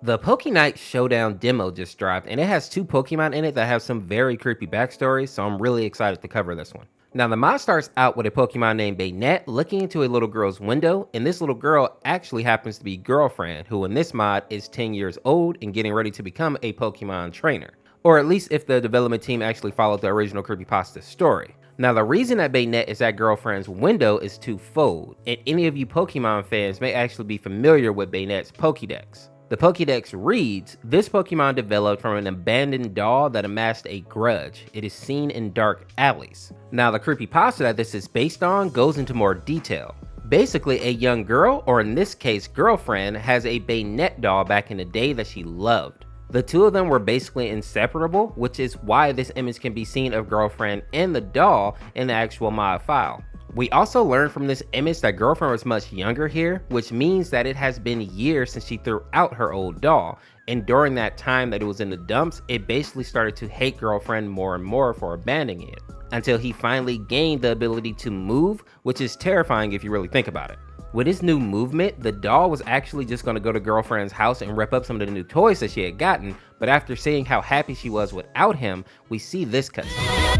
The Pokemon Showdown demo just dropped, and it has two Pokemon in it that have some very creepy backstories, so I'm really excited to cover this one. Now, the mod starts out with a Pokemon named Baynette looking into a little girl's window, and this little girl actually happens to be Girlfriend, who in this mod is 10 years old and getting ready to become a Pokemon trainer. Or at least if the development team actually followed the original creepypasta story. Now, the reason that Baynette is at Girlfriend's window is twofold, and any of you Pokemon fans may actually be familiar with Baynette's Pokédex. The Pokédex reads, this Pokemon developed from an abandoned doll that amassed a grudge. It is seen in dark alleys. Now, the creepypasta that this is based on goes into more detail. Basically, a young girl, or in this case, Girlfriend, has a Baynette doll back in the day that she loved. The two of them were basically inseparable, which is why this image can be seen of Girlfriend and the doll in the actual mod file. We also learned from this image that Girlfriend was much younger here, which means that it has been years since she threw out her old doll, and during that time that it was in the dumps, it basically started to hate Girlfriend more and more for abandoning it, until he finally gained the ability to move, which is terrifying if you really think about it. With his new movement, the doll was actually just going to go to Girlfriend's house and rip up some of the new toys that she had gotten, but after seeing how happy she was without him, we see this cutscene.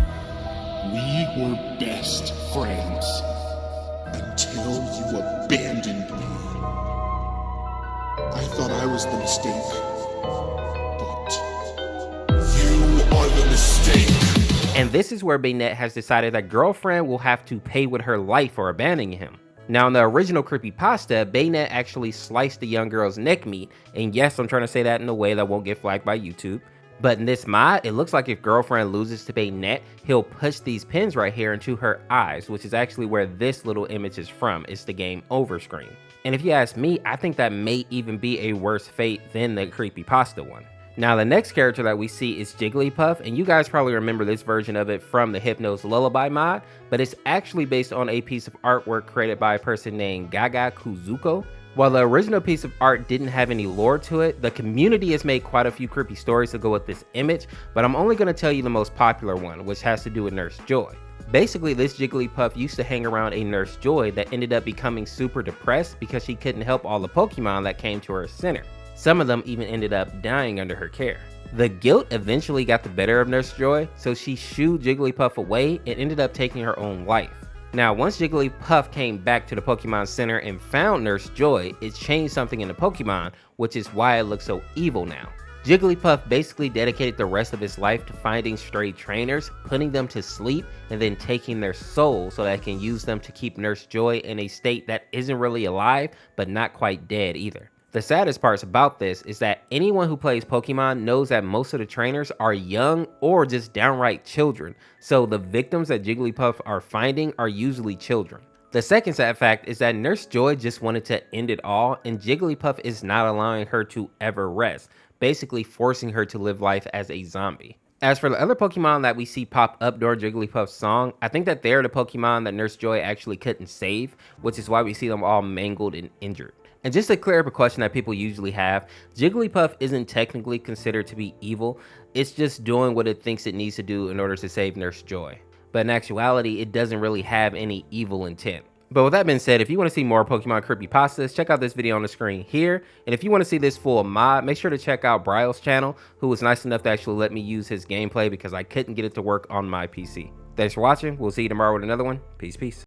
We were best friends until you abandoned me. I thought I was the mistake, but you are the mistake. And this is where Baynette has decided that Girlfriend will have to pay with her life for abandoning him. Now, in the original creepypasta, Baynette actually sliced the young girl's neck meat, and yes, I'm trying to say that in a way that won't get flagged by YouTube. But in this mod, it looks like if Girlfriend loses to Baynette, he'll push these pins right here into her eyes, which is actually where this little image is from. It's the game over screen. And if you ask me, I think that may even be a worse fate than the creepypasta one. Now, the next character that we see is Jigglypuff, and you guys probably remember this version of it from the Hypnos Lullaby mod, but it's actually based on a piece of artwork created by a person named Gaga Kuzuko. While the original piece of art didn't have any lore to it, the community has made quite a few creepy stories to go with this image, but I'm only going to tell you the most popular one, which has to do with Nurse Joy. Basically, this Jigglypuff used to hang around a Nurse Joy that ended up becoming super depressed because she couldn't help all the Pokemon that came to her center. Some of them even ended up dying under her care. The guilt eventually got the better of Nurse Joy, so she shooed Jigglypuff away and ended up taking her own life. Now, once Jigglypuff came back to the Pokemon Center and found Nurse Joy, it changed something in the Pokemon, which is why it looks so evil now. Jigglypuff basically dedicated the rest of his life to finding stray trainers, putting them to sleep, and then taking their souls so that it can use them to keep Nurse Joy in a state that isn't really alive, but not quite dead either. The saddest parts about this is that anyone who plays Pokemon knows that most of the trainers are young or just downright children, so the victims that Jigglypuff are finding are usually children. The second sad fact is that Nurse Joy just wanted to end it all, and Jigglypuff is not allowing her to ever rest, basically forcing her to live life as a zombie. As for the other Pokemon that we see pop up during Jigglypuff's song, I think that they're the Pokemon that Nurse Joy actually couldn't save, which is why we see them all mangled and injured. And just to clear up a question that people usually have, Jigglypuff isn't technically considered to be evil, it's just doing what it thinks it needs to do in order to save Nurse Joy. But in actuality, it doesn't really have any evil intent. But with that being said, if you want to see more Pokemon creepypastas, check out this video on the screen here. And if you want to see this full mod, make sure to check out Bryai's channel, who was nice enough to actually let me use his gameplay because I couldn't get it to work on my PC. Thanks for watching. We'll see you tomorrow with another one. Peace, peace.